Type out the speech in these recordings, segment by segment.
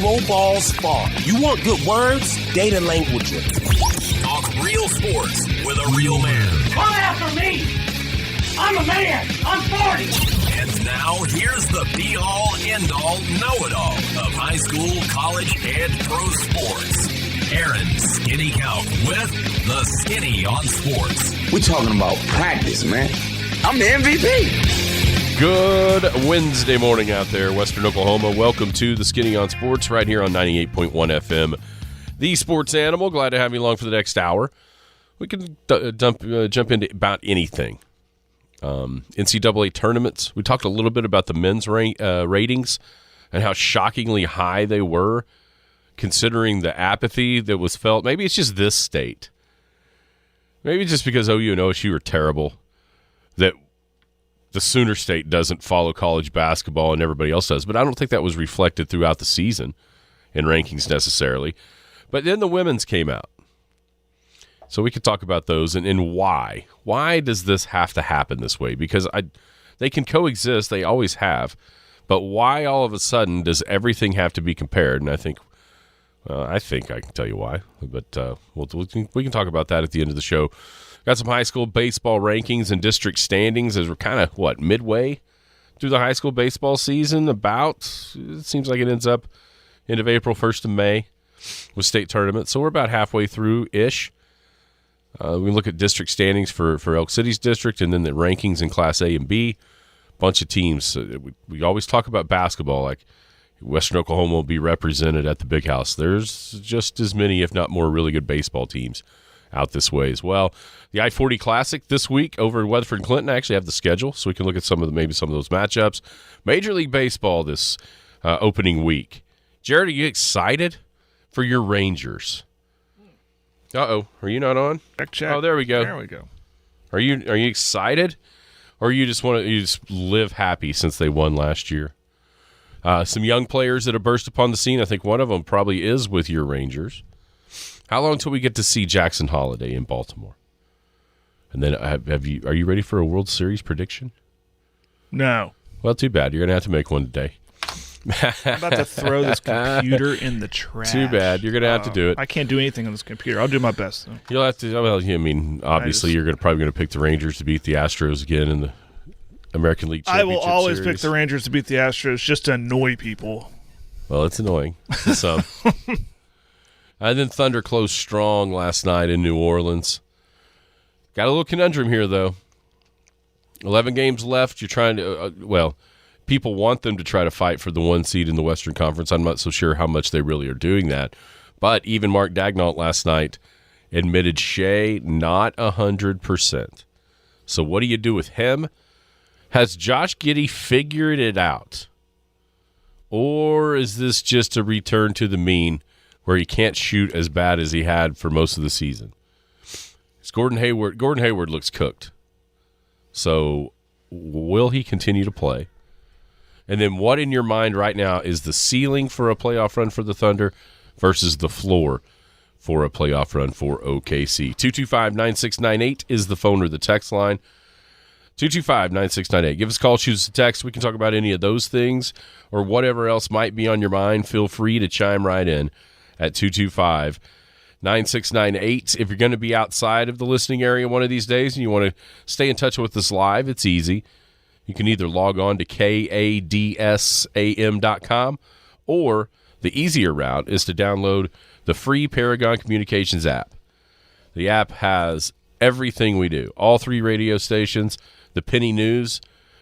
Pro Ball Spa. You want good words? Data language. Talk real sports with a real man. Come after me! I'm a man! I'm 40! And now, here's the be-all, end-all, know-it-all of high school, college, and pro sports. Aaron Skinny Count with the Skinny on Sports. We're talking about practice, man. I'm the MVP. Good Wednesday morning out there, Western Oklahoma. Welcome to the Skinny on Sports right here on 98.1 FM. The Sports Animal. Glad to have you along for the next hour. We can jump into about anything. NCAA tournaments. We talked a little bit about the men's ratings and how shockingly high they were, considering the apathy that was felt. Maybe it's just this state. Maybe just because OU and OSU are terrible that the Sooner State doesn't follow college basketball and everybody else does. But I don't think that was reflected throughout the season in rankings necessarily. But then the women's came out. So we could talk about those and why. Why does this have to happen this way? Because they can coexist. They always have. But why all of a sudden does everything have to be compared? And I think I can tell you why. But we can talk about that at the end of the show. Got some high school baseball rankings and district standings as we're kind of, midway through the high school baseball season. It seems like it ends up end of April, 1st of May with state tournaments. So we're about halfway through-ish. We look at district standings for Elk City's district and then the rankings in Class A and B. Bunch of teams. We always talk about basketball, like Western Oklahoma will be represented at the Big House. There's just as many, if not more, really good baseball teams out this way as well. The I-40 Classic this week over in Weatherford and Clinton. I actually have the schedule, so we can look at some of those matchups. Major League Baseball this opening week. Jared, are you excited for your Rangers? Uh-oh. Are you not on? Check. Oh, there we go. There we go. Are you excited? Or you just live happy since they won last year? Some young players that have burst upon the scene. I think one of them probably is with your Rangers. How long till we get to see Jackson Holiday in Baltimore? And then are you ready for a World Series prediction? No. Well, too bad. You're going to have to make one today. I'm about to throw this computer in the trash. Too bad. You're going to have to do it. I can't do anything on this computer. I'll do my best, though. You'll have to. Well, I mean, obviously, you're probably going to pick the Rangers to beat the Astros again in the American League Championship I will always Series. pick the Rangers to beat the Astros just to annoy people. Well, it's annoying to some. And then Thunder closed strong last night in New Orleans. Got a little conundrum here, though. 11 games left. You're trying to people want them to try to fight for the 1 seed in the Western Conference. I'm not so sure how much they really are doing that. But even Mark Daignault last night admitted Shea not 100%. So what do you do with him? Has Josh Giddey figured it out? Or is this just a return to the mean where he can't shoot as bad as he had for most of the season? It's Gordon Hayward looks cooked. So will he continue to play? And then what in your mind right now is the ceiling for a playoff run for the Thunder versus the floor for a playoff run for OKC? 225-9698 is the phone or the text line. 225-9698. Give us a call, shoot us a text. We can talk about any of those things or whatever else might be on your mind. Feel free to chime right in at 225-9698. If you're going to be outside of the listening area one of these days and you want to stay in touch with us live, it's easy. You can either log on to kadsam.com or the easier route is to download the free Paragon Communications app. The app has everything we do, all 3 radio stations. The Penny News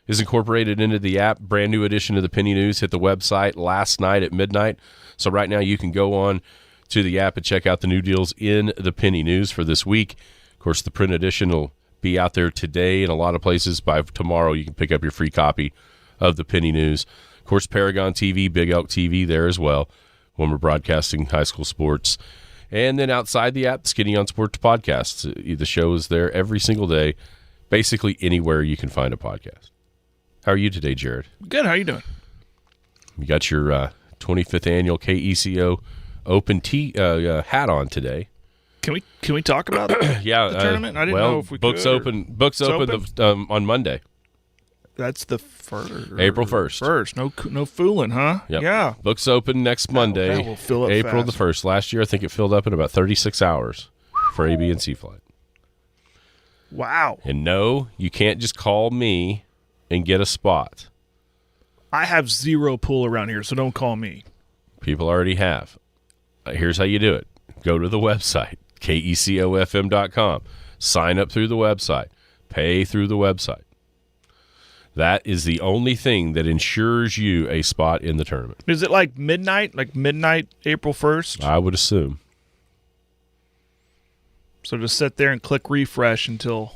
is incorporated into the app. Brand new edition of the Penny News hit the website last night at midnight. So right now you can go on to the app and check out the new deals in the Penny News for this week. Of course, the print edition will be out there today in a lot of places. By tomorrow, you can pick up your free copy of the Penny News. Of course, Paragon TV, Big Elk TV there as well when we're broadcasting high school sports. And then outside the app, Skinny on Sports Podcasts. The show is there every single day, basically anywhere you can find a podcast. How are you today, Jared? Good. How are you doing? You got your 25th annual KECO Open hat on today. Can we talk about yeah, the tournament? I didn't know if we books could. open on Monday. That's the first. April 1st. First. No fooling, huh? Yep. Yeah. Books open next Monday, that will fill up April fast. the 1st. Last year, I think it filled up in about 36 hours for A, B, and C flight. Wow. And no, you can't just call me and get a spot. I have zero pull around here, so don't call me. People already have. Here's how you do it. Go to the website, KECOFM.com. Sign up through the website. Pay through the website. That is the only thing that ensures you a spot in the tournament. Is it like midnight? Like midnight, April 1st? I would assume. So just sit there and click refresh until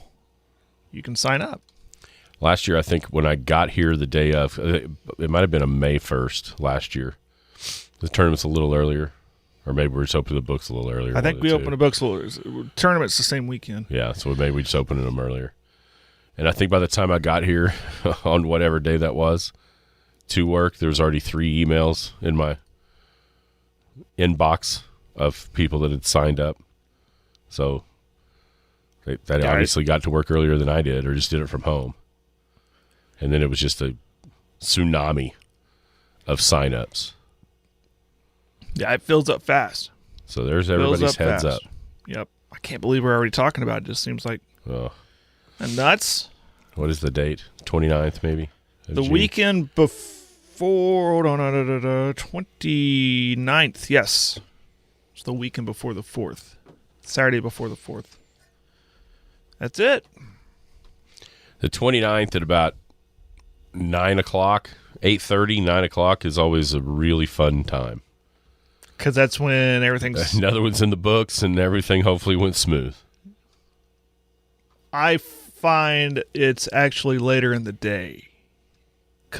you can sign up. Last year, I think when I got here the day of, it might have been a May 1st last year. The tournament's a little earlier. Or maybe we're just opening the books a little earlier. I think we opened the books a little. Tournament's the same weekend. Yeah, so maybe we just opened them earlier. And I think by the time I got here, on whatever day that was, to work, there was already 3 emails in my inbox of people that had signed up. So they obviously got to work earlier than I did, or just did it from home. And then it was just a tsunami of signups. Yeah, it fills up fast. So there's everybody's heads fast. up. Yep. I can't believe we're already talking about it. It just seems like nuts. What is the date? 29th, maybe? The weekend before, hold on, 29th, yes. It's the weekend before the 4th. Saturday before the 4th. That's it. The 29th at about 9 o'clock, 8:30, 9 o'clock is always a really fun time. Because that's when everything's... Another one's in the books, and everything hopefully went smooth. I find it's actually later in the day.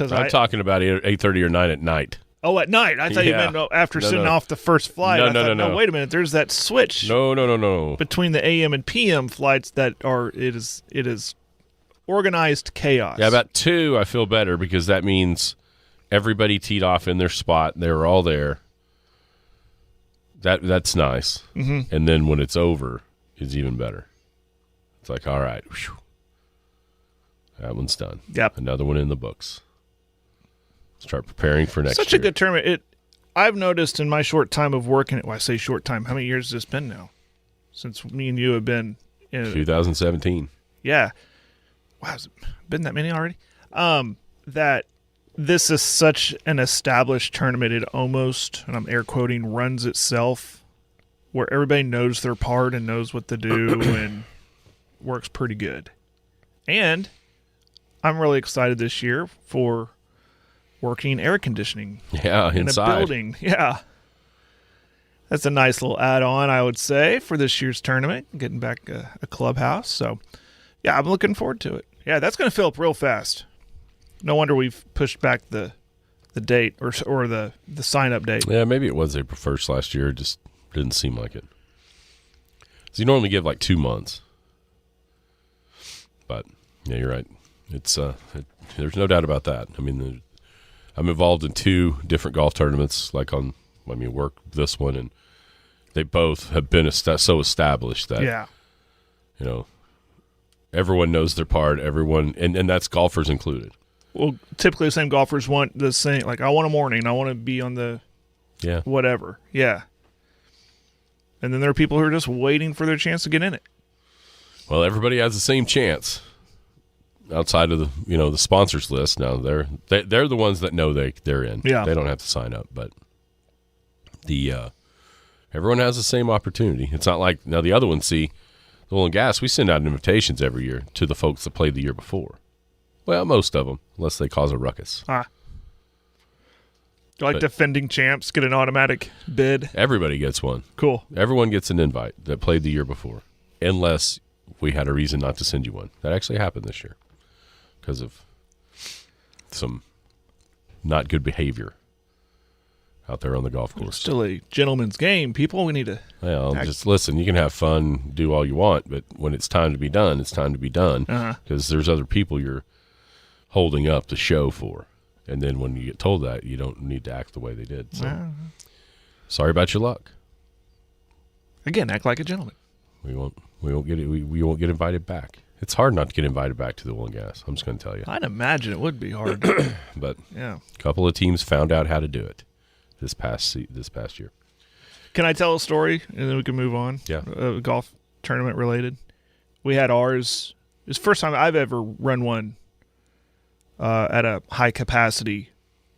I'm talking about 8:30 or 9 at night. Oh, at night. I thought you meant after sitting off the first flight. No, wait a minute. There's that switch. No. Between the AM and PM flights that are, it is organized chaos. Yeah, about 2 I feel better because that means everybody teed off in their spot. They were all there. That's nice. Mm-hmm. And then when it's over, it's even better. It's like, all right, whew, that one's done. Yep. Another one in the books. Start preparing for next year. Such a good tournament. I've noticed in my short time of working it. Well, I say short time. How many years has this been now? Since me and you have been in 2017. Yeah. Wow, has it been that many already? That this is such an established tournament. It almost, and I'm air quoting, runs itself, where everybody knows their part and knows what to do and works pretty good. And I'm really excited this year for working air conditioning. Yeah, in inside. a building. Yeah. That's a nice little add-on, I would say, for this year's tournament, getting back a clubhouse. So, yeah, I'm looking forward to it. Yeah, that's going to fill up real fast. No wonder we've pushed back the date or the sign-up date. Yeah, maybe it was April 1st last year. It just didn't seem like it. So you normally give like 2 months. But, yeah, you're right. It's there's no doubt about that. I mean, I'm involved in 2 different golf tournaments, work this one, and they both have been so established that, everyone knows their part, and that's golfers included. Well, typically the same golfers want the same, like, I want a morning, I want to be on the whatever. Yeah. And then there are people who are just waiting for their chance to get in it. Well, everybody has the same chance outside of the sponsors list. Now they're the ones that know they're in. Yeah. They don't have to sign up, but everyone has the same opportunity. It's not like now the other ones. See, the oil and gas, we send out invitations every year to the folks that played the year before. Well, most of them, unless they cause a ruckus. Defending champs get an automatic bid. Everybody gets one. Cool. Everyone gets an invite that played the year before, unless we had a reason not to send you one. That actually happened this year because of some not good behavior out there on the golf course. It's still a gentleman's game, people. We need to... Well, just listen. You can have fun, do all you want, but when it's time to be done, it's time to be done because there's other people you're holding up the show for. And then when you get told that, you don't need to act the way they did. So, sorry about your luck. Again, act like a gentleman. We won't get it. We won't get invited back. It's hard not to get invited back to the oil and gas. I'm just going to tell you. I'd imagine it would be hard. But yeah, a couple of teams found out how to do it this past year. Can I tell a story and then we can move on? Yeah. Golf tournament related. We had ours. It's the first time I've ever run one at a high capacity.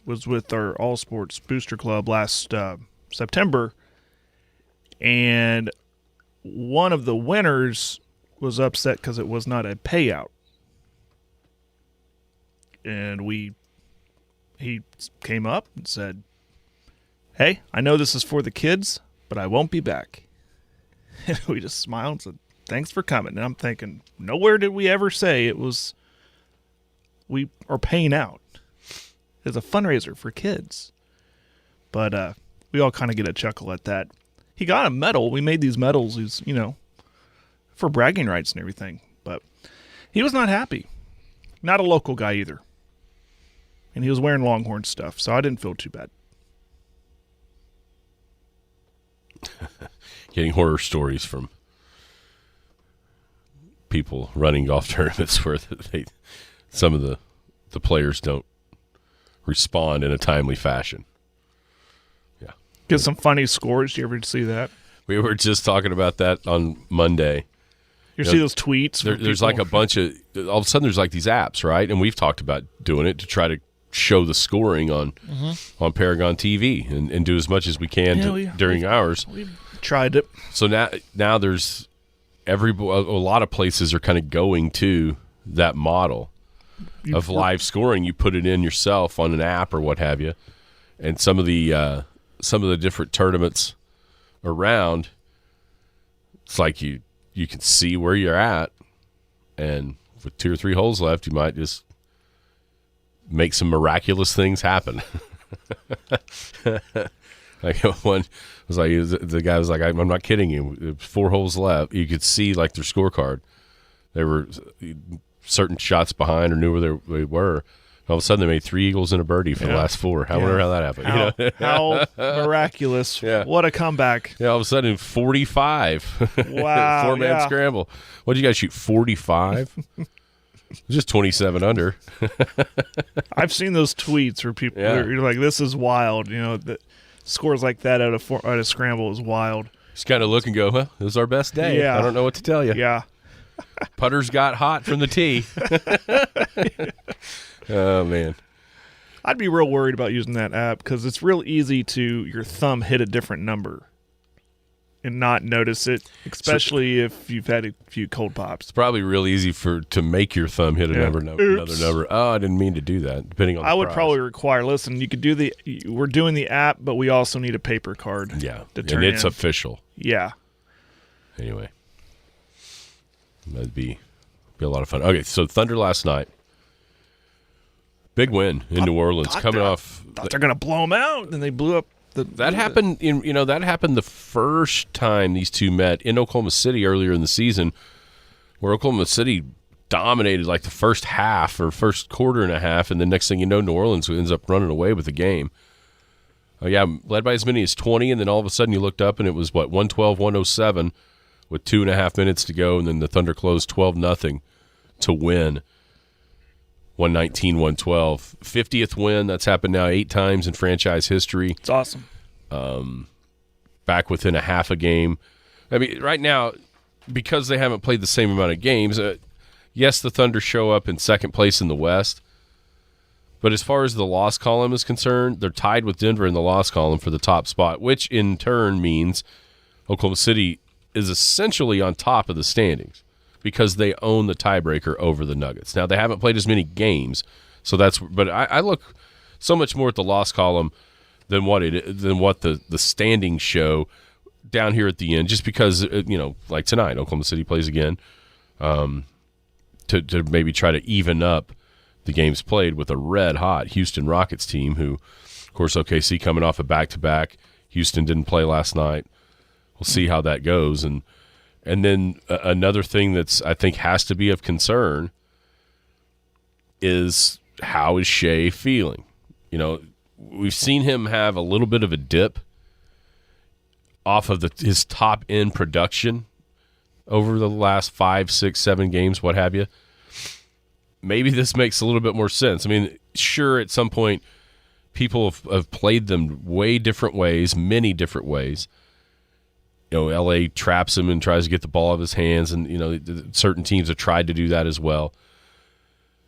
Was with our All Sports Booster Club last September, and one of the winners was upset because it was not a payout. And he came up and said, "Hey, I know this is for the kids, but I won't be back." And we just smiled and said, "Thanks for coming." And I'm thinking, nowhere did we ever say it was we are paying out. It's a fundraiser for kids. But we all kind of get a chuckle at that. He got a medal. We made these medals, for bragging rights and everything. But he was not happy. Not a local guy either. And he was wearing Longhorn stuff, so I didn't feel too bad. Getting horror stories from people running golf tournaments where some of the players don't respond in a timely fashion. Yeah. Get some funny scores. Do you ever see that? We were just talking about that on Monday. You see those tweets? There's like a bunch of – all of a sudden there's like these apps, right? And we've talked about doing it to try to show the scoring on Paragon TV and do as much as we can during hours. We tried it. So now there's a lot of places are kind of going to that model of live scoring. You put it in yourself on an app or what have you, and some of the different tournaments around, it's like you can see where you're at, and with 2 or 3 holes left, you might just make some miraculous things happen. Like one was like, the guy was like, "I'm not kidding you. 4 holes left. You could see like their scorecard. They were certain shots behind or knew where they were. All of a sudden, they made 3 eagles and a birdie for the last 4. I wonder how that happened. How miraculous. Yeah. What a comeback. Yeah, all of a sudden, 45. Wow. 4-man scramble. What did you guys shoot, 45? Just 27 under. I've seen those tweets where people you're like, this is wild. That scores like that out of scramble is wild. Just kind of look and go, well, this is our best day. Yeah. I don't know what to tell you. Yeah. Putters got hot from the tee. Oh, man. I'd be real worried about using that app because it's real easy to your thumb hit a different number and not notice it, especially if you've had a few cold pops. It's probably real easy to make your thumb hit another number. Oh, I didn't mean to do that, depending on the would prize. probably require, listen, you could do we're doing the app, but we also need a paper card. Yeah, to turn and it's in. official. Yeah. Anyway, that'd be a lot of fun. Okay, so Thunder last night. Big win in New Orleans, coming off. Thought they're going to blow them out, and they blew up. That happened the first time these two met in Oklahoma City earlier in the season, where Oklahoma City dominated like the first half or first quarter and a half, and the next thing you know, New Orleans ends up running away with the game. Led by as many as 20, and then all of a sudden you looked up and it was 112-107 with 2.5 minutes to go, and then the Thunder closed 12-0 to win. 119-112. 50th win. That's happened now 8 times in franchise history. It's awesome. Back within a half a game. I mean, right now, because they haven't played the same amount of games, yes, the Thunder show up in second place in the West, but as far as the loss column is concerned, they're tied with Denver in the loss column for the top spot, which in turn means Oklahoma City is essentially on top of the standings, because they own the tiebreaker over the Nuggets. Now, they haven't played as many games, but I look so much more at the loss column than what the standings show down here at the end, just because, like tonight, Oklahoma City plays again to maybe try to even up the games played with a red-hot Houston Rockets team who, of course, OKC coming off a back-to-back. Houston didn't play last night. We'll see how that goes, and then another thing that's I think has to be of concern is how is Shea feeling? We've seen him have a little bit of a dip off of his top-end production over the last 5, 6, 7 games, what have you, maybe this makes a little bit more sense. I mean, sure, at some point, people have played them way different ways, many different ways. You know, LA traps him and tries to get the ball out of his hands, and you know, certain teams have tried to do that as well.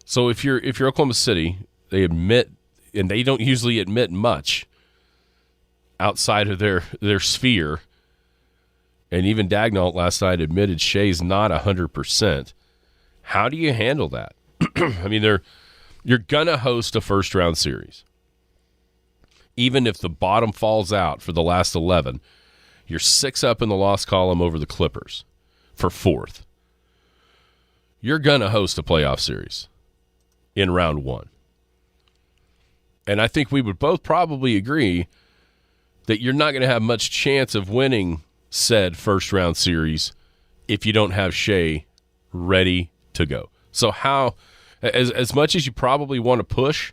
So if you're Oklahoma City, they admit, and they don't usually admit much outside of their sphere. And even Dagnall last night admitted Shea's not 100%. How do you handle that? I mean, you're gonna host a first-round series. Even if the bottom falls out for the last 11, you're 6 up in the loss column over the Clippers for 4th. You're gonna host a playoff series in round 1. And I think we would both probably agree that you're not going to have much chance of winning said first-round series if you don't have Shea ready to go. So how, as much as you probably want to push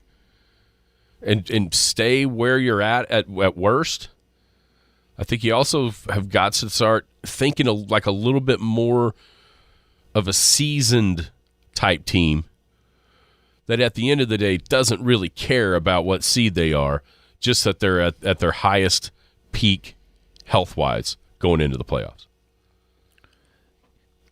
and stay where you're at worst, I think you also have got to start thinking like a little bit more of a seasoned type team that at the end of the day doesn't really care about what seed they are, just that they're at their highest peak health-wise going into the playoffs.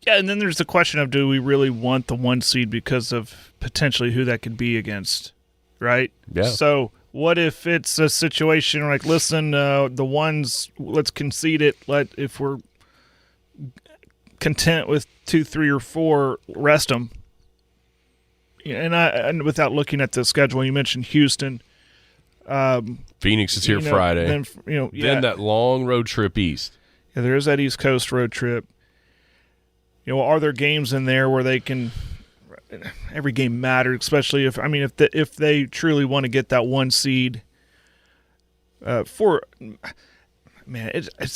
Yeah, and then there's the question of, do we really want the 1 seed because of potentially who that could be against, right? Yeah. So what if it's a situation like, listen, the ones, let's concede it. If we're content with 2, 3, or 4, rest them. And without looking at the schedule, you mentioned Houston. Phoenix is here Friday. Then that long road trip east. Yeah, there is that East Coast road trip. Are there games in there where they can? Every game matters, especially if they truly want to get that 1 seed. It's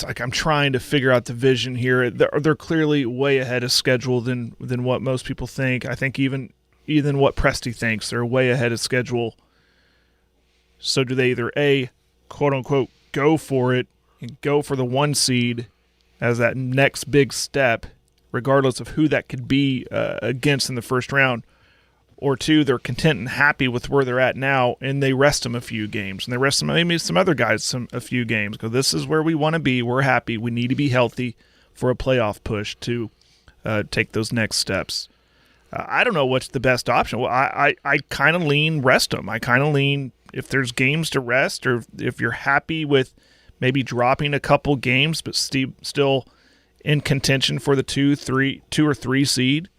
like I'm trying to figure out the vision here. They're clearly way ahead of schedule than what most people think. I think even what Presti thinks, they're way ahead of schedule. So do they either A, quote unquote, go for it and go for the 1 seed as that next big step, regardless of who that could be against in the first round, or 2, they're content and happy with where they're at now, and they rest them a few games, and they rest them maybe some other guys a few games, because this is where we want to be. We're happy. We need to be healthy for a playoff push to take those next steps. I don't know what's the best option. Well, I kind of lean rest them. I kind of lean if there's games to rest, or if you're happy with maybe dropping a couple games but still in contention for the 2 or 3 seed.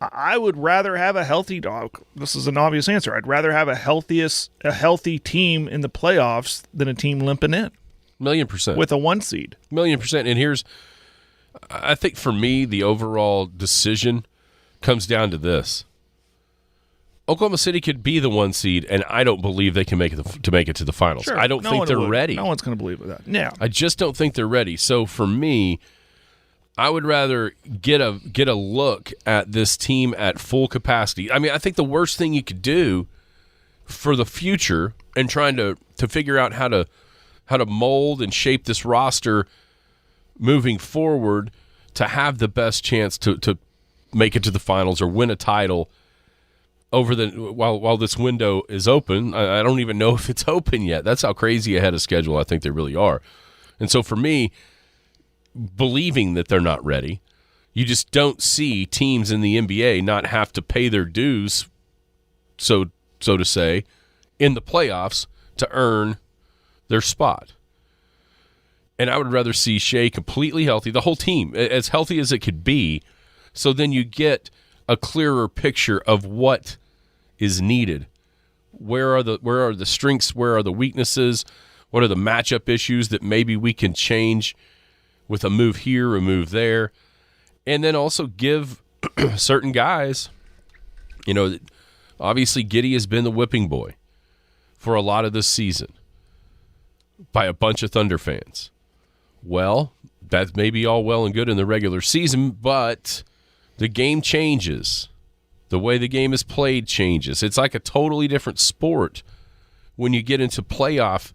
I would rather have a healthy dog. This is an obvious answer. I'd rather have a healthy team in the playoffs than a team limping in. 1,000,000%. With a 1 seed. 1,000,000%. And I think for me, the overall decision comes down to this. Oklahoma City could be the 1 seed, and I don't believe they can make it to the finals. Sure. I don't think they're ready. No one's going to believe that. Yeah. I just don't think they're ready. So for me, I would rather get a look at this team at full capacity. I mean, I think the worst thing you could do for the future and trying to figure out how to mold and shape this roster moving forward to have the best chance to make it to the finals or win a title while this window is open. I don't even know if it's open yet. That's how crazy ahead of schedule I think they really are. And so for me, believing that they're not ready, you just don't see teams in the NBA not have to pay their dues, so to say, in the playoffs to earn their spot. And I would rather see Shea completely healthy, the whole team, as healthy as it could be, so then you get a clearer picture of what is needed. Where are the strengths? Where are the weaknesses? What are the matchup issues that maybe we can change with a move here, a move there? And then also give certain guys, obviously Giddey has been the whipping boy for a lot of this season by a bunch of Thunder fans. Well, that may be all well and good in the regular season, but the game changes. The way the game is played changes. It's like a totally different sport when you get into playoff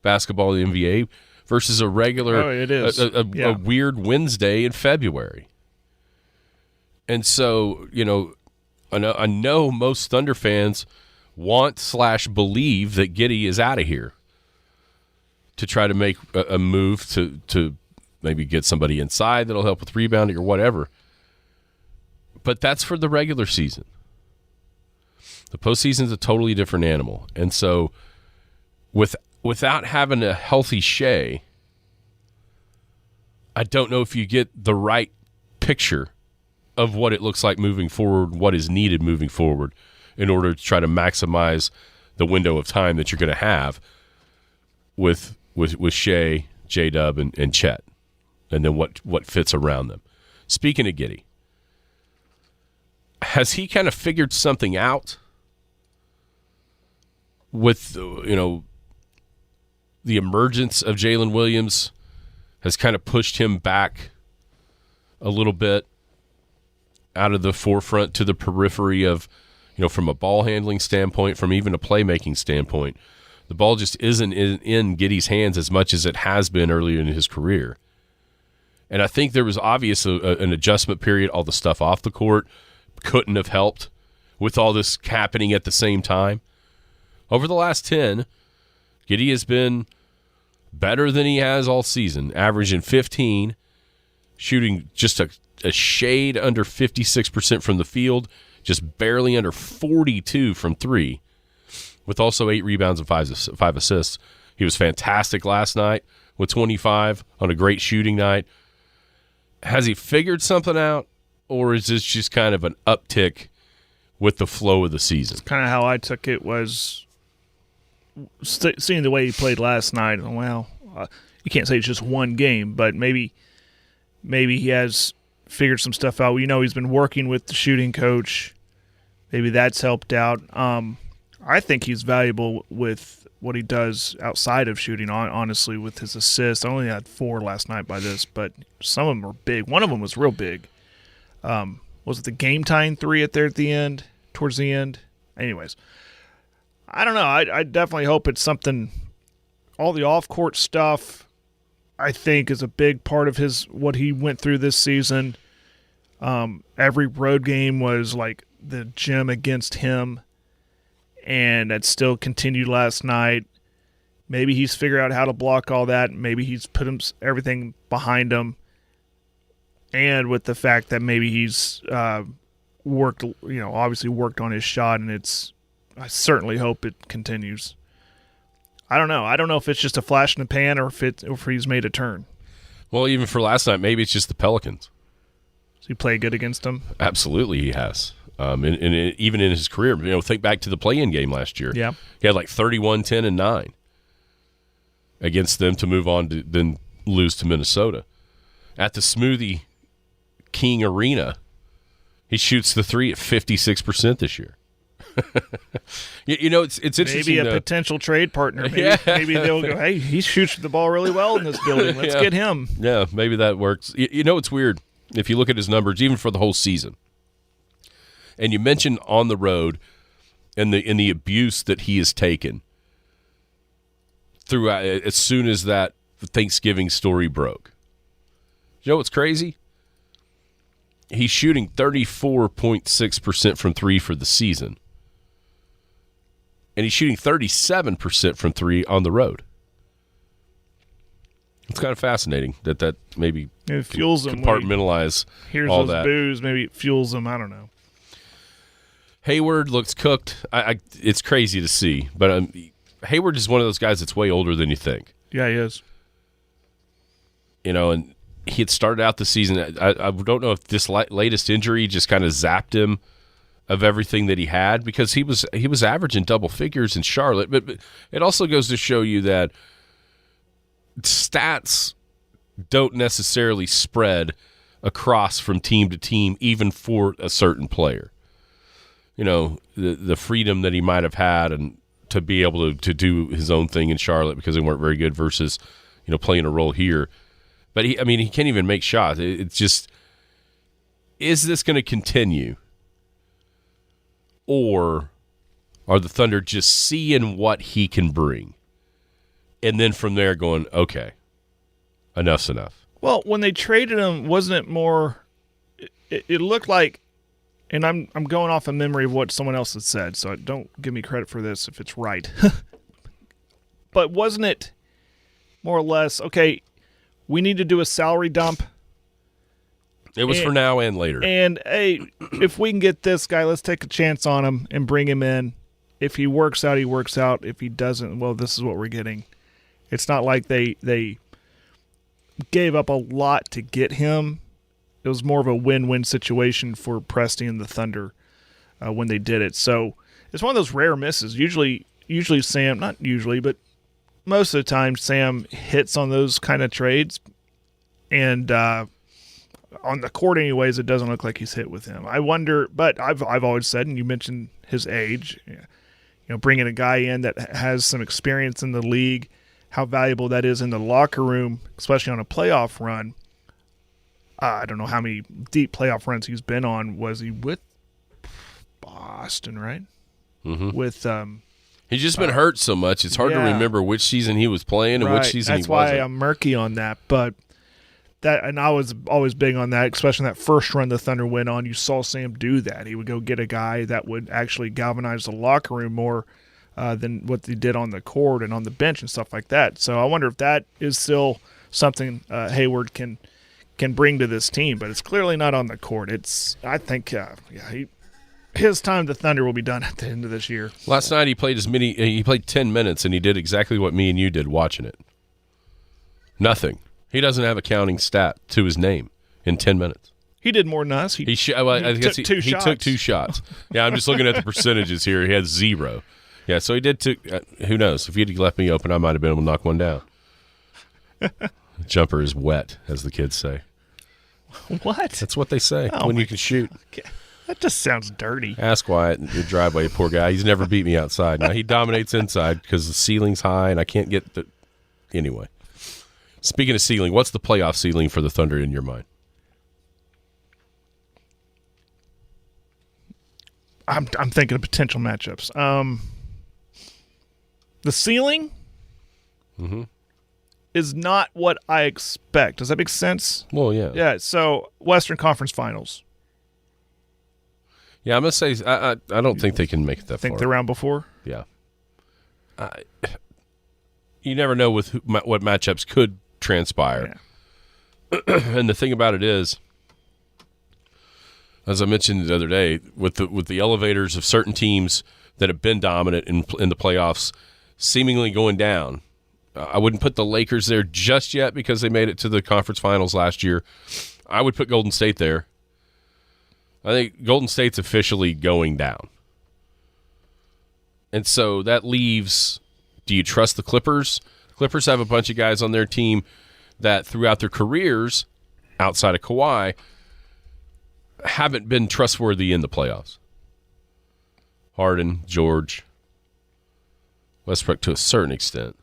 basketball in the NBA versus a regular, it is. a weird Wednesday in February. And so, I know most Thunder fans want/believe that Giddey is out of here to try to make a move to maybe get somebody inside that'll help with rebounding or whatever. But that's for the regular season. The postseason's a totally different animal. And so without having a healthy Shea, I don't know if you get the right picture of what it looks like moving forward, what is needed moving forward in order to try to maximize the window of time that you're going to have with Shea, J-Dub, and Chet, and then what fits around them. Speaking of Giddey, has he kind of figured something out with, the emergence of Jalen Williams has kind of pushed him back a little bit out of the forefront to the periphery of, from a ball handling standpoint, from even a playmaking standpoint. The ball just isn't in Giddey's hands as much as it has been earlier in his career. And I think there was obviously an adjustment period. All the stuff off the court couldn't have helped with all this happening at the same time. Over the last 10, Giddey has been better than he has all season, averaging 15, shooting just a shade under 56% from the field, just barely under 42 from three, with also 8 rebounds and 5 assists. He was fantastic last night with 25 on a great shooting night. Has he figured something out, or is this just kind of an uptick with the flow of the season? Kind of how I took it was seeing the way he played last night. Well, you can't say it's just one game, but maybe he has figured some stuff out. He's been working with the shooting coach. Maybe that's helped out. I think he's valuable with what he does outside of shooting, honestly, with his assists. I only had 4 last night by this, but some of them were big. One of them was real big. Was it the game-tying 3 at the end, towards the end? Anyways, I don't know. I definitely hope it's something. All the off-court stuff, I think, is a big part of what he went through this season. Every road game was like the gym against him, and that still continued last night. Maybe he's figured out how to block all that. Maybe he's put everything behind him. And with the fact that maybe he's obviously worked on his shot, and I certainly hope it continues. I don't know. I don't know if it's just a flash in the pan or if he's made a turn. Well, even for last night, maybe it's just the Pelicans. So he played good against them? Absolutely, he has. Even in his career, think back to the play-in game last year. Yeah, he had like 31, 10, and 9 against them to move on to then lose to Minnesota. At the Smoothie King Arena, he shoots the 3 at 56% this year. It's interesting. Maybe a potential trade partner. Maybe they'll go, hey, he shoots the ball really well in this building. Let's get him. Yeah, maybe that works. It's weird if you look at his numbers, even for the whole season. And you mentioned on the road and the abuse that he has taken throughout as soon as that Thanksgiving story broke. You know what's crazy? He's shooting 34.6% from 3 for the season. And he's shooting 37% from 3 on the road. It's kind of fascinating that maybe it fuels him. Compartmentalize here's all those that. Booze, maybe it fuels him. I don't know. Hayward looks cooked. It's crazy to see, but Hayward is one of those guys that's way older than you think. Yeah, he is. And he had started out the season. I don't know if this latest injury just kind of zapped him of everything that he had, because he was averaging double figures in Charlotte. But it also goes to show you that stats don't necessarily spread across from team to team, even for a certain player. The freedom that he might have had and to be able to do his own thing in Charlotte because they weren't very good versus, playing a role here. But he can't even make shots. It's just, is this going to continue? Or are the Thunder just seeing what he can bring? And then from there going, okay, enough's enough. Well, when they traded him, wasn't it more? It looked like, and I'm going off of memory of what someone else had said, so don't give me credit for this if it's right. But wasn't it more or less, okay, we need to do a salary dump? It was for now and later. And, hey, if we can get this guy, let's take a chance on him and bring him in. If he works out, he works out. If he doesn't, well, this is what we're getting. It's not like they gave up a lot to get him. It was more of a win-win situation for Presti and the Thunder when they did it. So it's one of those rare misses. Usually Sam, not usually, but most of the time Sam hits on those kind of trades. And on the court anyways, it doesn't look like he's hit with him. I wonder, but I've always said, and you mentioned his age, bringing a guy in that has some experience in the league, how valuable that is in the locker room, especially on a playoff run. I don't know how many deep playoff runs he's been on. Was he with Boston, right? Mm-hmm. With he's just been hurt so much, it's hard to remember which season he was playing and which season he wasn't. That's why I'm murky on that. But and I was always big on that, especially in that first run the Thunder went on. You saw Sam do that. He would go get a guy that would actually galvanize the locker room more than what they did on the court and on the bench and stuff like that. So I wonder if that is still something Hayward can bring to this team, but it's clearly not on the court. I think his time the Thunder will be done at the end of this year. Last night he played 10 minutes and he did exactly what me and you did watching it. Nothing. He doesn't have a counting stat to his name in 10 minutes. He did more than us. He took 2 shots. He took 2 shots. Yeah, I'm just looking at the percentages here. He had 0. Yeah, so he did who knows? If he'd left me open, I might have been able to knock one down. The jumper is wet, as the kids say. What? That's what they say when you can shoot. God, that just sounds dirty. Ask Wyatt in the driveway, poor guy. He's never beat me outside. Now, he dominates inside because the ceiling's high and I can't get the – anyway. Speaking of ceiling, what's the playoff ceiling for the Thunder in your mind? I'm thinking of potential matchups. The ceiling is not what I expect. Does that make sense? Well, yeah. Yeah, so Western Conference Finals. Yeah, I'm going to say I don't think they can make it that far. Think the round before? Yeah. You never know with what matchups could transpire. Yeah. And the thing about it is, as I mentioned the other day, with the elevators of certain teams that have been dominant in the playoffs seemingly going down, I wouldn't put the Lakers there just yet because they made it to the conference finals last year. I would put Golden State there. I think Golden State's officially going down. And so that leaves, do you trust the Clippers? Clippers have a bunch of guys on their team that throughout their careers, outside of Kawhi, haven't been trustworthy in the playoffs. Harden, George, Westbrook to a certain extent.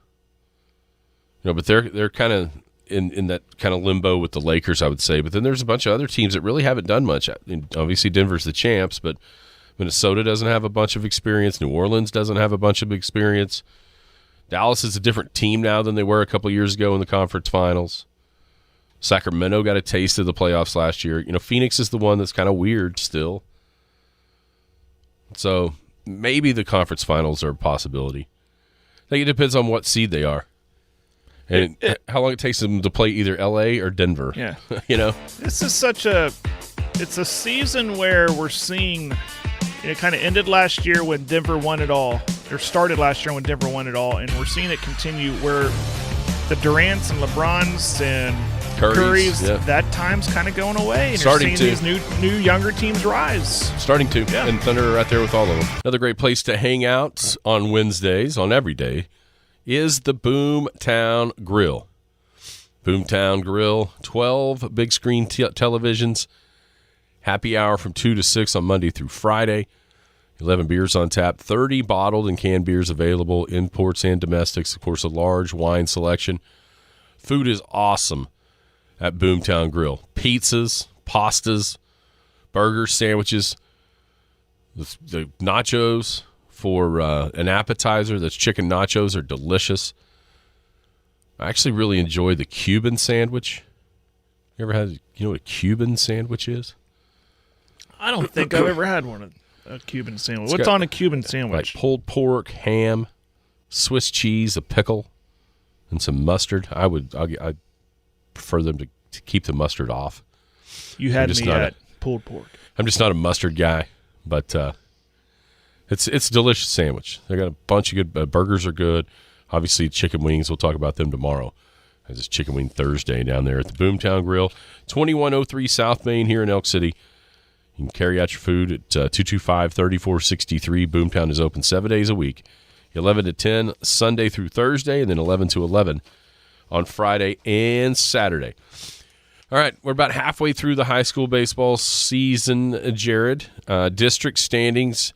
But they're kind of in that kind of limbo with the Lakers, I would say. But then there's a bunch of other teams that really haven't done much. Obviously, Denver's the champs, but Minnesota doesn't have a bunch of experience. New Orleans doesn't have a bunch of experience. Dallas is a different team now than they were a couple years ago in the conference finals. Sacramento got a taste of the playoffs last year. Phoenix is the one that's kind of weird still. So maybe the conference finals are a possibility. I think it depends on what seed they are. And how long it takes them to play either L.A. or Denver. Yeah. This is it's a season where we're seeing, it kind of ended last year when Denver won it all, or started last year when Denver won it all, and we're seeing it continue where the Durants and LeBrons and Curry's that time's kind of going away. And Starting you're seeing these new younger teams rise. Starting to. Yeah. And Thunder are right there with all of them. Another great place to hang out on Wednesdays, on every day, is the Boomtown Grill. Boomtown Grill, 12 big screen televisions, happy hour from 2 to 6 on Monday through Friday, 11 beers on tap, 30 bottled and canned beers available, imports and domestics, of course, a large wine selection. Food is awesome at Boomtown Grill. Pizzas, pastas, burgers, sandwiches, the nachos for an appetizer. That's chicken nachos are delicious. I actually really enjoy the Cuban sandwich. You ever had, you know what a Cuban sandwich is? I don't think I've ever had a Cuban sandwich. What's got, on a Cuban sandwich? Like pulled pork, ham, Swiss cheese, a pickle, and some mustard. I prefer them to keep the mustard off. You had me at pulled pork. I'm just not a mustard guy, but it's a delicious sandwich. They got a bunch of good burgers are good. Obviously, chicken wings. We'll talk about them tomorrow. This is Chicken Wing Thursday down there at the Boomtown Grill, 2103 South Main here in Elk City. You can carry out your food at 225-3463. Boomtown is open 7 days a week, 11 to 10 Sunday through Thursday, and then 11 to 11 on Friday and Saturday. All right, we're about halfway through the high school baseball season, Jared. District standings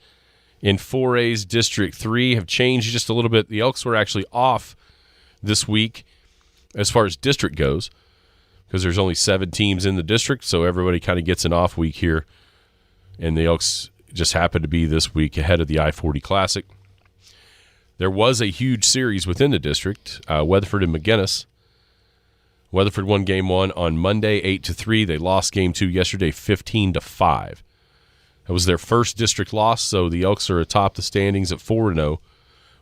in 4A's District 3 have changed just a little bit. The Elks were actually off this week as far as district goes because there's only 7 teams in the district, so everybody kind of gets an off week here. And the Elks just happened to be this week ahead of the I-40 Classic. There was a huge series within the district, Weatherford and McGinnis. Weatherford won Game 1 on Monday, 8-3. They lost Game 2 yesterday, 15-5. That was their first district loss, so the Elks are atop the standings at 4-0,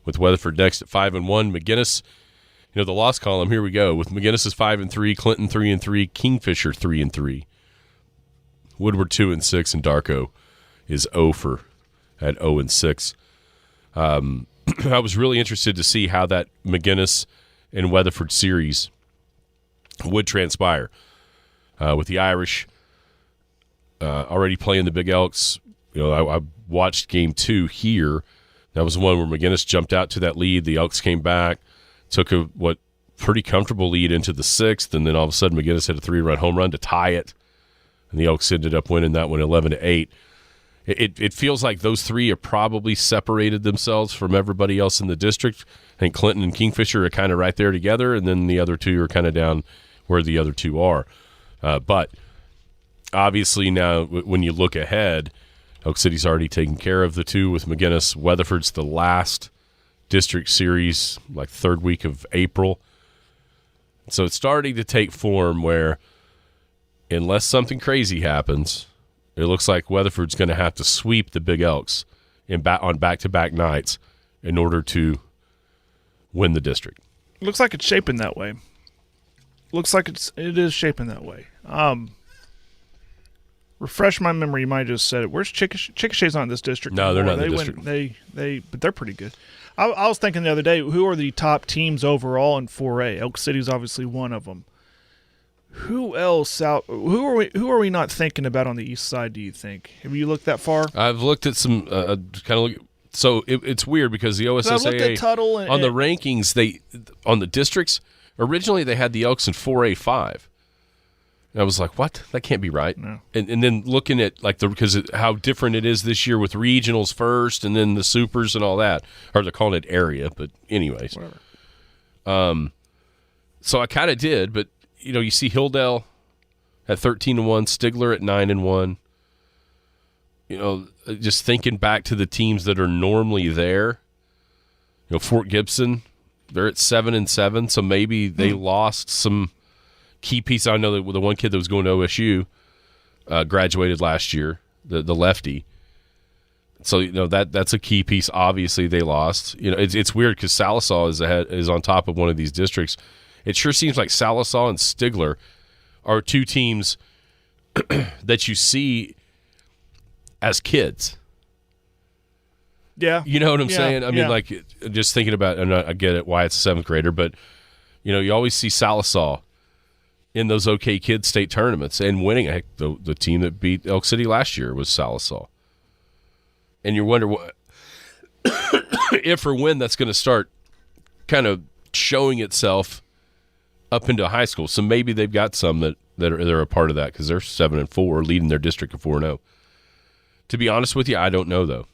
with Weatherford next at 5-1. McGinnis, you know, the loss column, here we go. With McGinnis is 5-3, Clinton 3-3, Kingfisher 3-3. Woodward 2-6, and Darko is 0 at 0-6. I was really interested to see how that McGinnis and Weatherford series would transpire. With the Irish already playing the Big Elks, you know, I watched Game 2 here. That was the one where McGinnis jumped out to that lead. The Elks came back, took a pretty comfortable lead into the 6th, and then all of a sudden McGinnis had a 3-run home run to tie it. And the Elks ended up winning that one 11-8. It feels like those three have probably separated themselves from everybody else in the district. I think Clinton and Kingfisher are kind of right there together, and then the other two are kind of down where the other two are. But obviously now when you look ahead, Elk City's already taken care of the two with McGinnis. Weatherford's the last district series, like third week of April. So it's starting to take form where unless something crazy happens, it looks like Weatherford's going to have to sweep the Big Elks on back-to-back nights in order to win the district. Looks like it's shaping that way. Looks like it is shaping that way. Refresh my memory. You might have just said it. Where's Chickasha's not in this district? No, anymore. they're not in the district. But they're pretty good. I was thinking the other day, who are the top teams overall in 4A? Elk City's obviously one of them. Who else out? Who are we not thinking about on the east side? Do you think? Have you looked that far? I've looked at some So it's weird because the OSSAA on the rankings on the districts originally they had the Elks in 4A5. And I was like, what? That can't be right. No. And then looking at because how different it is this year with regionals first and then the supers and all that, or they're calling it area, but anyways. Whatever. So I kind of did, but. You know, you see Hilldale at 13-1, Stigler at 9-1. You know, just thinking back to the teams that are normally there. You know, Fort Gibson, they're at 7-7, so maybe they lost some key piece. I know that the one kid that was going to OSU graduated last year, the lefty. So you know that's a key piece. Obviously, they lost. You know, it's weird because Salisaw is on top of one of these districts. It sure seems like Salisaw and Stigler are two teams that you see as kids. Yeah. You know what I'm saying? I mean, like, just thinking about it, I get it why it's a 7th grader, but, you know, you always see Salisaw in those OK Kids state tournaments and winning. Heck, the team that beat Elk City last year was Salisaw. And you wonder what if or when that's going to start kind of showing itself up into high school. So maybe they've got some that are a part of that because they're 7-4, leading their district at 4-0. To be honest with you, I don't know though.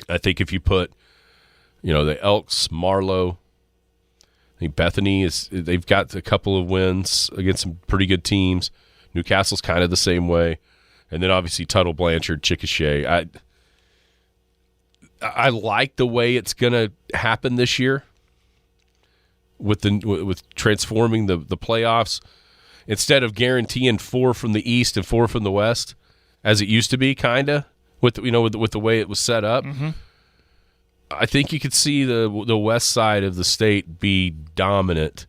I think if you put, you know, the Elks, Marlowe, I think Bethany they've got a couple of wins against some pretty good teams. Newcastle's kind of the same way, and then obviously Tuttle, Blanchard, Chickasha. I like the way it's going to happen this year. with transforming the playoffs instead of guaranteeing 4 from the East and 4 from the West, as it used to be, kinda with the way it was set up. Mm-hmm. I think you could see the west side of the state be dominant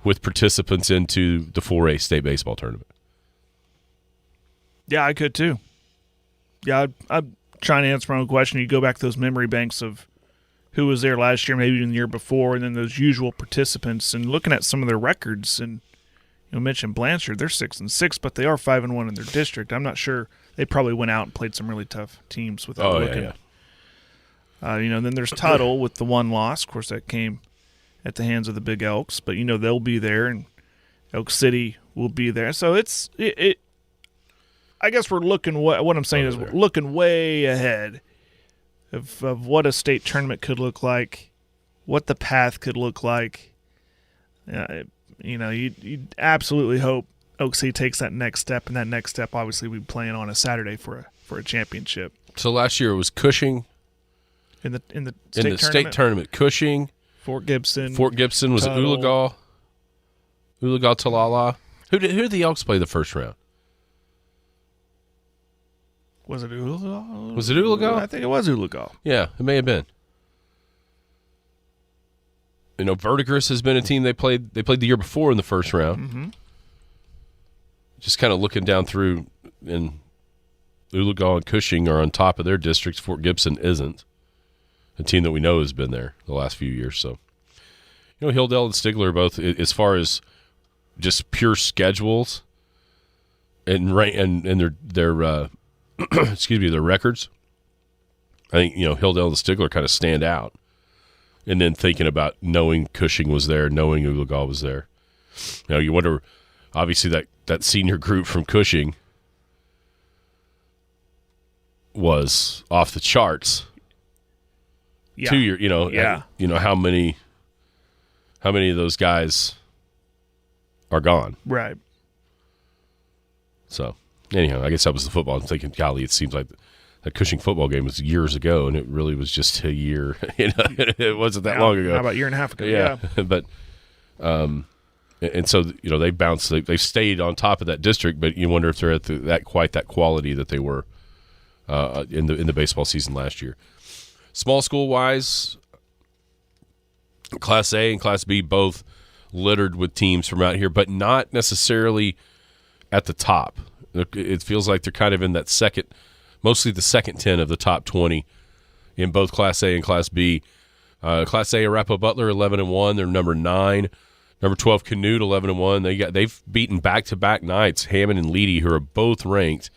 with participants into the 4A state baseball tournament. Yeah, I could too. Yeah, I'm trying to answer my own question. You go back to those memory banks of who was there last year, maybe even the year before, and then those usual participants, and looking at some of their records. And you mentioned Blanchard, they're 6-6, but they are 5-1 in their district. I'm not sure. They probably went out and played some really tough teams without looking. Yeah. Then there's Tuttle with the 1 loss. Of course, that came at the hands of the Big Elks, but they'll be there, and Elk City will be there. So it's I guess we're looking. What I'm saying is we're looking way ahead of what a state tournament could look like, what the path could look like. You absolutely hope Elk City takes that next step, and that next step obviously we playing on a Saturday for a championship. So last year it was Cushing in the state tournament. Cushing, Fort Gibson was Tuttle. Oologah, Talala. Who did the Elks play the first round? Was it Oologah? Was it Oologah? I think it was Oologah. Yeah, it may have been. Verdigris has been a team they played the year before in the first round. Mm-hmm. Just kind of looking down through, and Oologah and Cushing are on top of their districts. Fort Gibson isn't. A team that we know has been there the last few years. So, Hilldale and Stigler are both, as far as just pure schedules and their excuse me, their records. I think Hilldale and Stigler kind of stand out. And then thinking about knowing Cushing was there, knowing Oologah was there, you wonder. Obviously, that senior group from Cushing was off the charts. Yeah. 2 year, how many of those guys are gone? Right. So, anyhow, I guess that was the football. I'm thinking, golly, it seems like that Cushing football game was years ago, and it really was just a year. It wasn't that long ago. How about a year and a half ago? Yeah. But, and so they bounced. They've stayed on top of that district, but you wonder if they're at that quality that they were in the baseball season last year. Small school wise, Class A and Class B both littered with teams from out here, but not necessarily at the top. It feels like they're kind of in that mostly the second 10 of the top 20 in both Class A and Class B. Class A, Arapahoe Butler 11-1. They're number 9. Number 12, Canute 11-1. They've beaten back-to-back nights Hammond and Leedy, who are both ranked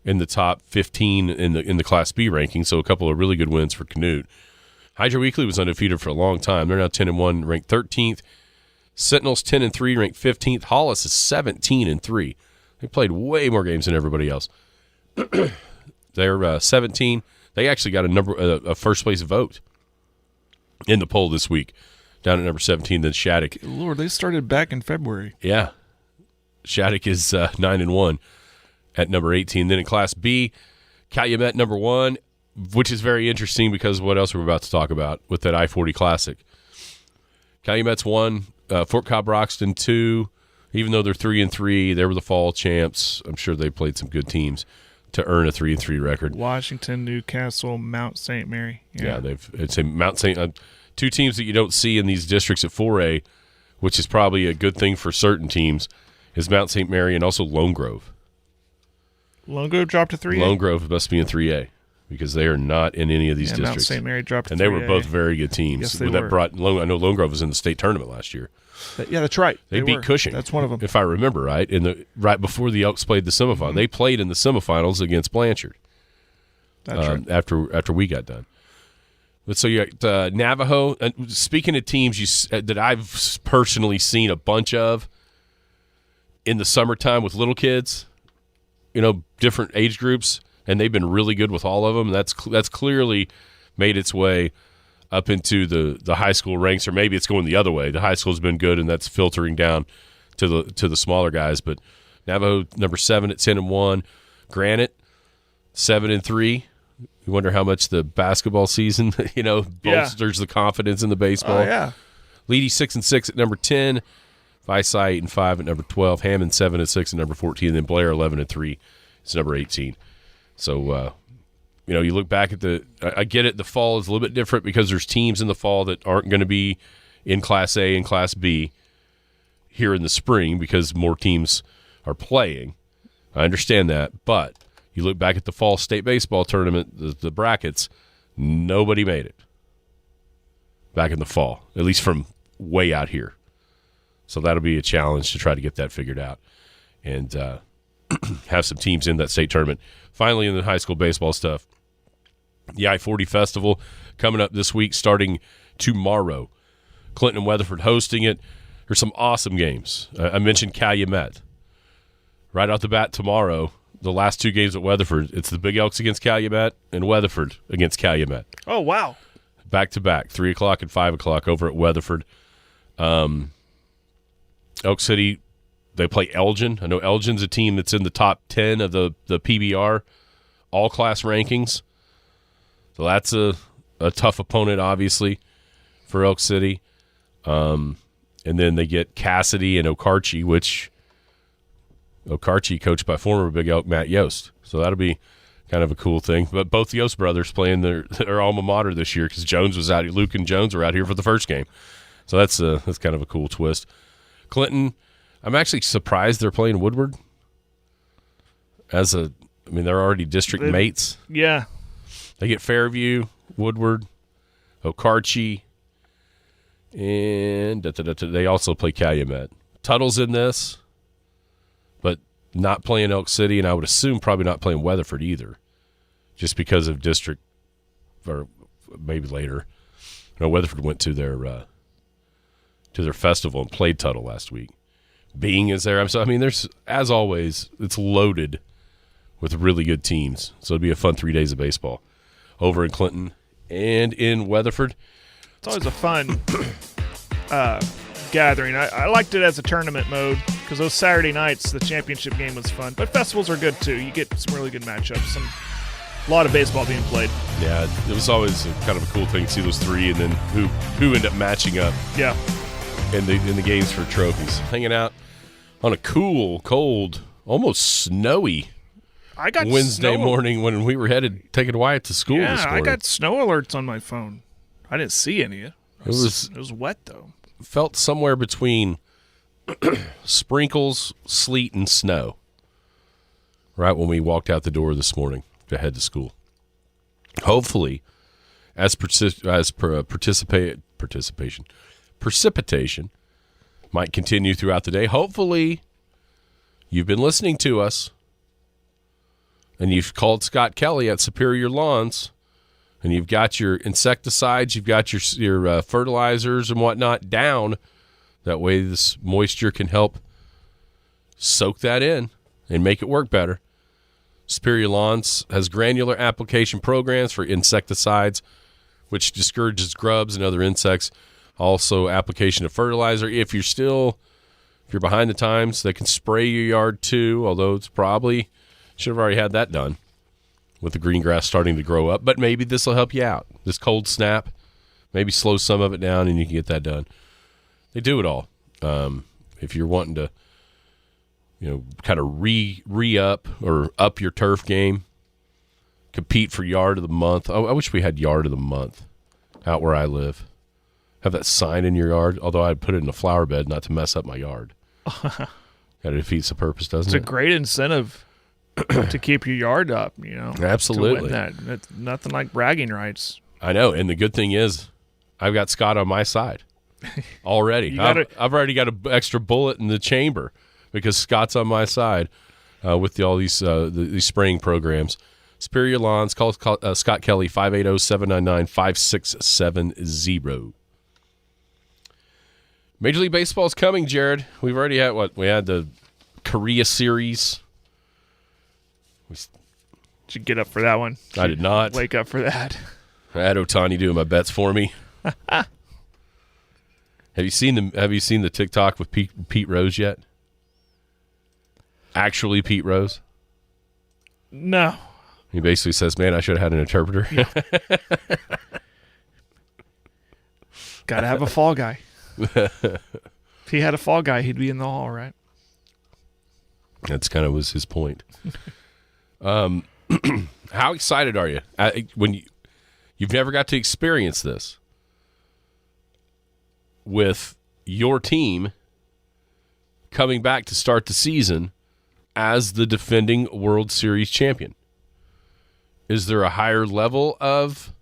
in the top 15 in the Class B ranking, so a couple of really good wins for Canute. Hydro Weekly was undefeated for a long time. They're now 10-1, ranked 13th. Sentinels 10-3, ranked 15th. Hollis is 17-3. They played way more games than everybody else. They're 17. They actually got a first place vote in the poll this week, down at number 17. Then Shattuck. Lord, they started back in February. Yeah, Shattuck is 9-1. At number 18. Then in Class B, Calumet number 1, which is very interesting because what else we're about to talk about with that I-40 Classic. Calumet's 1, Fort Cobb Roxton 2. Even though they're 3-3, they were the fall champs. I'm sure they played some good teams to earn a 3-3 record. Washington, Newcastle, Mount St. Mary. Yeah, it's a Mount St. 2 teams that you don't see in these districts at 4A, which is probably a good thing for certain teams, is Mount St. Mary and also Lone Grove. Lone Grove dropped to 3A? Lone Grove must be in 3A because they are not in any of these districts. Mount St. Mary dropped to 3A. And they were both very good teams. Yes, they were. I know Lone Grove was in the state tournament last year. Yeah, that's right. They beat Cushing. That's one of them. If I remember right, right before the Elks played the semifinal. Mm-hmm. They played in the semifinals against Blanchard. That's right. After we got done. But so you got Navajo. Speaking of teams that I've personally seen a bunch of in the summertime with little kids, different age groups, and they've been really good with all of them. That's clearly made its way up into the high school ranks, or maybe it's going the other way. The high school's been good, and that's filtering down to the smaller guys. But Navajo number 7 at 10-1, Granite 7-3. You wonder how much the basketball season, bolsters the confidence in the baseball. Oh, yeah. Leedy 6-6 at number 10. Visay 8-5 at number 12. Hammond 7-6 at number 14. And then Blair 11-3 is number 18. So, you look back at I get it, the fall is a little bit different because there's teams in the fall that aren't going to be in Class A and Class B here in the spring because more teams are playing. I understand that, but you look back at the fall state baseball tournament, the brackets, nobody made it back in the fall, at least from way out here. So that'll be a challenge to try to get that figured out and have some teams in that state tournament. Finally, in the high school baseball stuff, the I-40 Festival coming up this week starting tomorrow. Clinton and Weatherford hosting it. There's some awesome games. I mentioned Calumet. Right out the bat tomorrow, the last 2 games at Weatherford, it's the Big Elks against Calumet and Weatherford against Calumet. Oh, wow. Back-to-back, 3 o'clock and 5 o'clock over at Weatherford. Elk City, they play Elgin. I know Elgin's a team that's in the top 10 of the PBR all-class rankings. So that's a tough opponent, obviously, for Elk City. And then they get Cassidy and Okarche, which Okarche coached by former Big Elk Matt Yost. So that'll be kind of a cool thing. But both Yost brothers playing their alma mater this year because Luke and Jones were out here for the first game. So that's kind of a cool twist. Clinton, I'm actually surprised they're playing Woodward. They're already district mates. Yeah. They get Fairview, Woodward, Okarche, and they also play Calumet. Tuttle's in this, but not playing Elk City, and I would assume probably not playing Weatherford either, just because of district, or maybe later. Weatherford went to their festival and played Tuttle last week. Bing is there. There's, as always, it's loaded with really good teams. So it'd be a fun 3 days of baseball over in Clinton and in Weatherford. It's always a fun gathering. I liked it as a tournament mode because those Saturday nights, the championship game was fun. But festivals are good too. You get some really good matchups. A lot of baseball being played. Yeah, it was always kind of a cool thing to see those 3 and then who end up matching up. Yeah. In the games for trophies. Hanging out on a cool, cold, almost snowy Wednesday morning when we were taking Wyatt to school this morning. I got snow alerts on my phone. I didn't see any. It was wet, though. Felt somewhere between sprinkles, sleet, and snow right when we walked out the door this morning to head to school. Hopefully, as precipitation might continue throughout the day. Hopefully, you've been listening to us and you've called Scott Kelly at Superior Lawns and you've got your insecticides, you've got your fertilizers and whatnot down. That way this moisture can help soak that in and make it work better. Superior Lawns has granular application programs for insecticides, which discourages grubs and other insects. Also, application of fertilizer. If you're behind the times, they can spray your yard too, although it's probably should have already had that done with the green grass starting to grow up. But maybe this will help you out. This cold snap, maybe slow some of it down and you can get that done. They do it all. If you're wanting to, kind of re-up or up your turf game, compete for yard of the month. I wish we had yard of the month out where I live. Have that sign in your yard, although I'd put it in a flower bed not to mess up my yard. Kind of defeats the purpose, doesn't it? It's a great incentive to keep your yard up, Absolutely. To win that. It's nothing like bragging rights. I know, and the good thing is I've got Scott on my side already. I've already got an extra bullet in the chamber because Scott's on my side with all these spraying programs. Superior Lawns, call Scott Kelly, 580-799-5670. Major League Baseball is coming, Jared. We've already had we had the Korea series. Did you get up for that one? I did not. Wake up for that. I had Otani doing my bets for me. Have you seen the TikTok with Pete Rose yet? Actually, Pete Rose? No. He basically says, "Man, I should have had an interpreter." Got to have a fall guy. If he had a fall guy, he'd be in the hall, right? That's kind of was his point. How excited are you when you've never got to experience this with your team coming back to start the season as the defending World Series champion? Is there a higher level of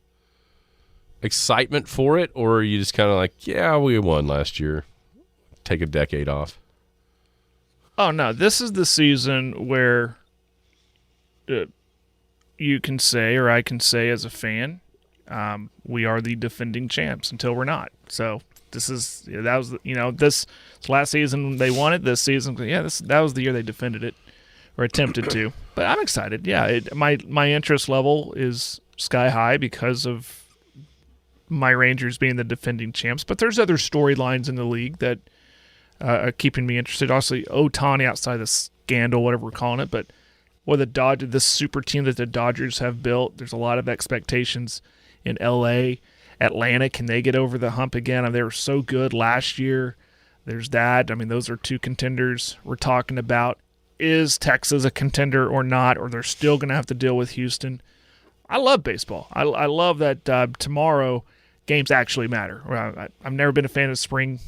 excitement for it, or are you just kind of like, yeah, we won last year, take a decade off? Oh, no, this is the season where you can say, or I can say as a fan, we are the defending champs until we're not. So this is this last season they won it. This season, that was the year they defended it or attempted to. But I'm excited. Yeah, my interest level is sky high because of my Rangers being the defending champs. But there's other storylines in the league that are keeping me interested. Obviously, Ohtani outside the scandal, whatever we're calling it, but this super team that the Dodgers have built, there's a lot of expectations in L.A., Atlanta. Can they get over the hump again? I mean, they were so good last year. There's that. I mean, those are two contenders we're talking about. Is Texas a contender or not? Or they're still going to have to deal with Houston? I love baseball. I love that tomorrow games actually matter. I've never been a fan of spring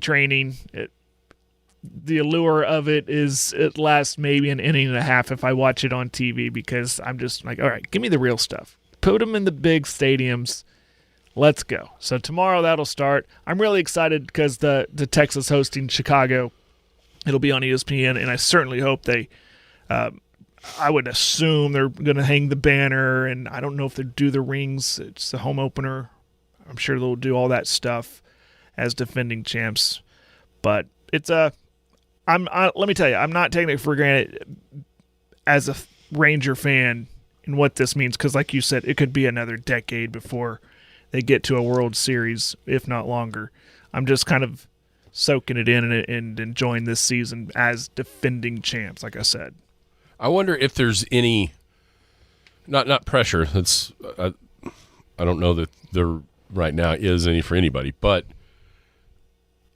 training. The allure of it is it lasts maybe an inning and a half if I watch it on TV, because I'm just like, all right, give me the real stuff. Put them in the big stadiums. Let's go. So tomorrow that'll start. I'm really excited because the Texas hosting Chicago. It'll be on ESPN, and I certainly hope they I would assume they're going to hang the banner, and I don't know if they do the rings. It's the home opener. I'm sure they'll do all that stuff as defending champs. But it's let me tell you, I'm not taking it for granted as a Ranger fan and what this means, because like you said, it could be another decade before they get to a World Series, if not longer. I'm just kind of soaking it in and enjoying this season as defending champs, like I said. I wonder if there's any not pressure. That's I don't know that there right now is any for anybody, but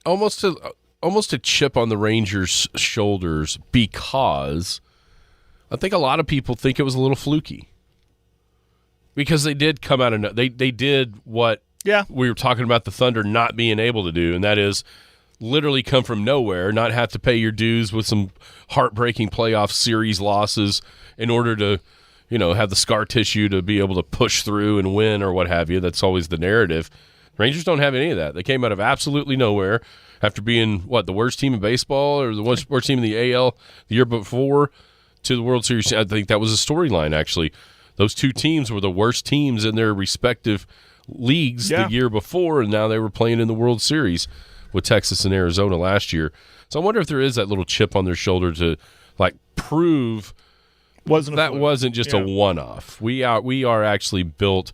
almost a chip on the Rangers' shoulders, because I think a lot of people think it was a little fluky, because they did come out of they did what we were talking about the Thunder not being able to do, and that is literally come from nowhere, not have to pay your dues with some heartbreaking playoff series losses in order to, have the scar tissue to be able to push through and win or what have you. That's always the narrative. Rangers don't have any of that. They came out of absolutely nowhere after being, the worst team in baseball or the worst team in the AL the year before to the World Series. I think that was a storyline, actually. Those two teams were the worst teams in their respective leagues the year before, and now they were playing in the World Series with Texas and Arizona last year. So I wonder if there is that little chip on their shoulder to prove wasn't just a one-off. We are actually built.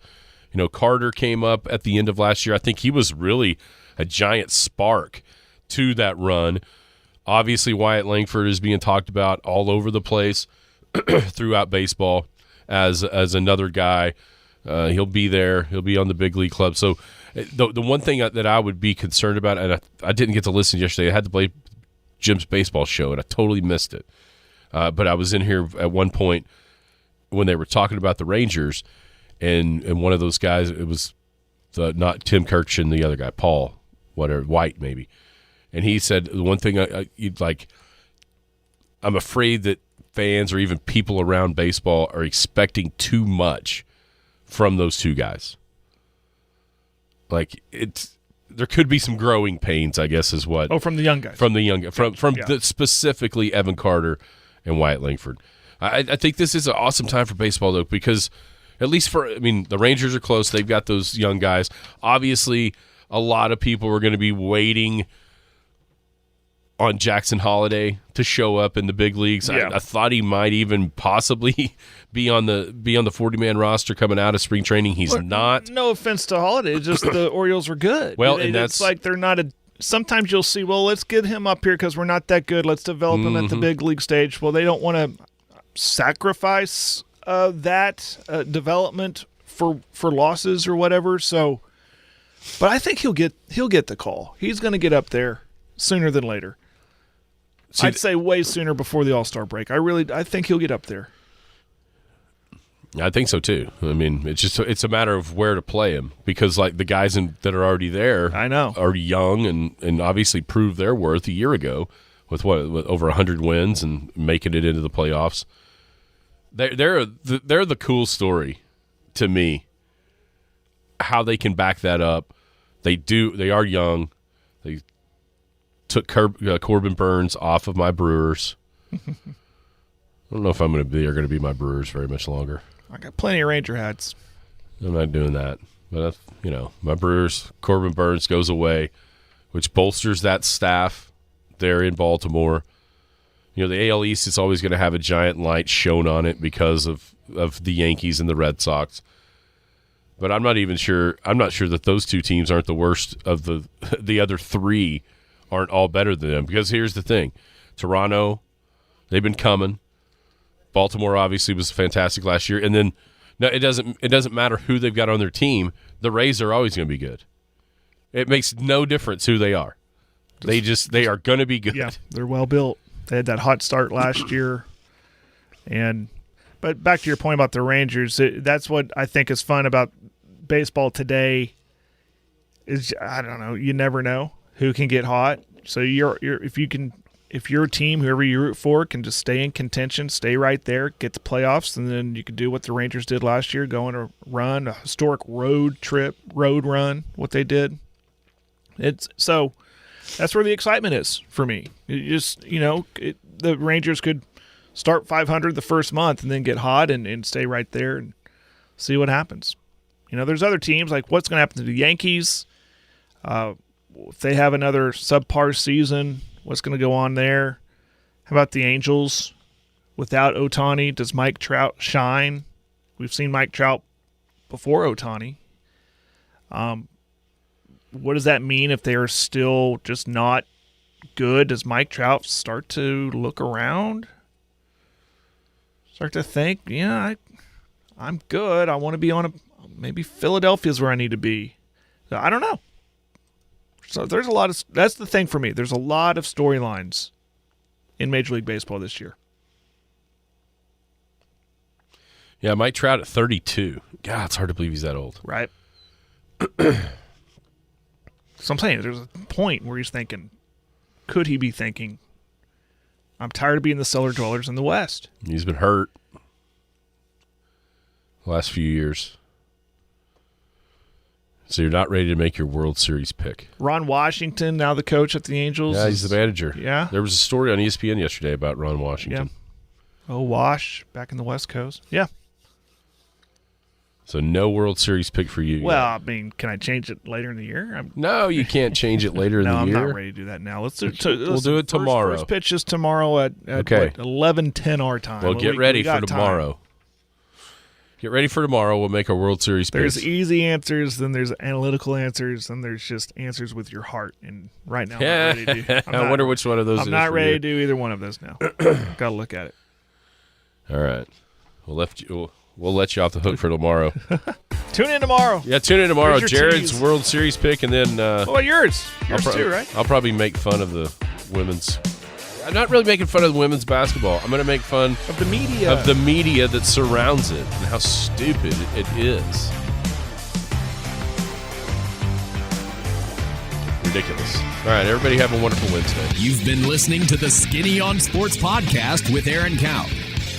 Carter came up at the end of last year. I think he was really a giant spark to that run. Obviously, Wyatt Langford is being talked about all over the place throughout baseball as another guy. He'll be there. He'll be on the big league club. So the one thing that I would be concerned about, and I didn't get to listen yesterday. I had to play Jim's baseball show, and I totally missed it. But I was in here at one point when they were talking about the Rangers, and one of those guys, it was not Tim Kirchin, the other guy, Paul, White maybe. And he said the one thing I'm afraid that fans or even people around baseball are expecting too much from those two guys. There could be some growing pains, I guess, is what. Oh, from the young guys. Specifically Evan Carter and Wyatt Langford. I think this is an awesome time for baseball, though, because at least the Rangers are close. They've got those young guys. Obviously, a lot of people are going to be waiting on Jackson Holliday to show up in the big leagues. Yeah. I thought he might even possibly be on the 40-man roster coming out of spring training. He's not. No offense to Holliday, it's just the Orioles are good. Well, and that's it's like they're not a. Sometimes you'll see, let's get him up here because we're not that good. Let's develop him at the big league stage. Well, they don't want to sacrifice that development for losses or whatever. So But I think he'll get the call. He's going to get up there sooner than later. I'd say way sooner before the All-Star break. I think he'll get up there. I think so too. I mean, it's a matter of where to play him because like the guys that are already there, I know, are young and obviously proved their worth a year ago with over 100 wins and making it into the playoffs. They're the cool story to me. How they can back that up. They are young. They took Corbin Burns off of my Brewers. I don't know if they're going to be my Brewers very much longer. I got plenty of Ranger hats. I'm not doing that. But, my Brewers, Corbin Burns goes away, which bolsters that staff there in Baltimore. The AL East is always going to have a giant light shone on it because of the Yankees and the Red Sox. But I'm not sure that those two teams aren't the worst of the other three aren't all better than them. Because here's the thing. Toronto, they've been coming. Baltimore obviously was fantastic last year. And then it doesn't matter who they've got on their team. The Rays are always going to be good. It makes no difference who they are. They are going to be good. Yeah, they're well built. They had that hot start last year. But back to your point about the Rangers, that's what I think is fun about baseball today is, I don't know, you never know who can get hot. So if your team, whoever you root for, can just stay in contention, stay right there, get the playoffs, and then you can do what the Rangers did last year, go on a historic road run, what they did. So that's where the excitement is for me. The Rangers could start 500 the first month and then get hot and stay right there and see what happens. There's other teams, like what's going to happen to the Yankees. If they have another subpar season, what's going to go on there? How about the Angels? Without Ohtani, does Mike Trout shine? We've seen Mike Trout before Ohtani. What does that mean if they are still just not good? Does Mike Trout start to look around? Start to think, I'm good. I want to be maybe Philadelphia's where I need to be. I don't know. So there's a lot of, that's the thing for me. There's a lot of storylines in Major League Baseball this year. Yeah, Mike Trout at 32. God, it's hard to believe he's that old. Right. So I'm saying there's a point where he's thinking, could he be thinking, I'm tired of being the cellar dwellers in the West. He's been hurt the last few years. So you're not ready to make your World Series pick. Ron Washington, now the coach at the Angels. Yeah, he's the manager. Yeah. There was a story on ESPN yesterday about Ron Washington. Yeah. Oh, Wash, back in the West Coast. Yeah. So no World Series pick for you. Well, yet. I mean, can I change it later in the year? No, you can't change it later in the year. No, I'm not ready to do that now. We'll do it tomorrow. First pitch is tomorrow at okay. 11:10 our time. Well, get ready for tomorrow. Get ready for tomorrow. We'll make our World Series picks. There's easy answers, then there's analytical answers, then there's just answers with your heart. And right now, I'm not ready to do. I wonder which one of those. I'm not ready to do either one of those now. Got to look at it. All right, we'll let you off the hook for tomorrow. Tune in tomorrow. Yeah, tune in tomorrow. Jared's tease. World Series pick, and then yours too, right? I'll probably make fun of the women's. I'm not really making fun of the women's basketball. I'm going to make fun of the media that surrounds it and how stupid it is. Ridiculous. All right, everybody have a wonderful Wednesday. You've been listening to the Skinny on Sports podcast with Aaron Cow.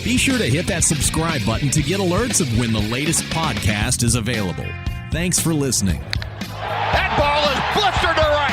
Be sure to hit that subscribe button to get alerts of when the latest podcast is available. Thanks for listening. That ball is blistered around.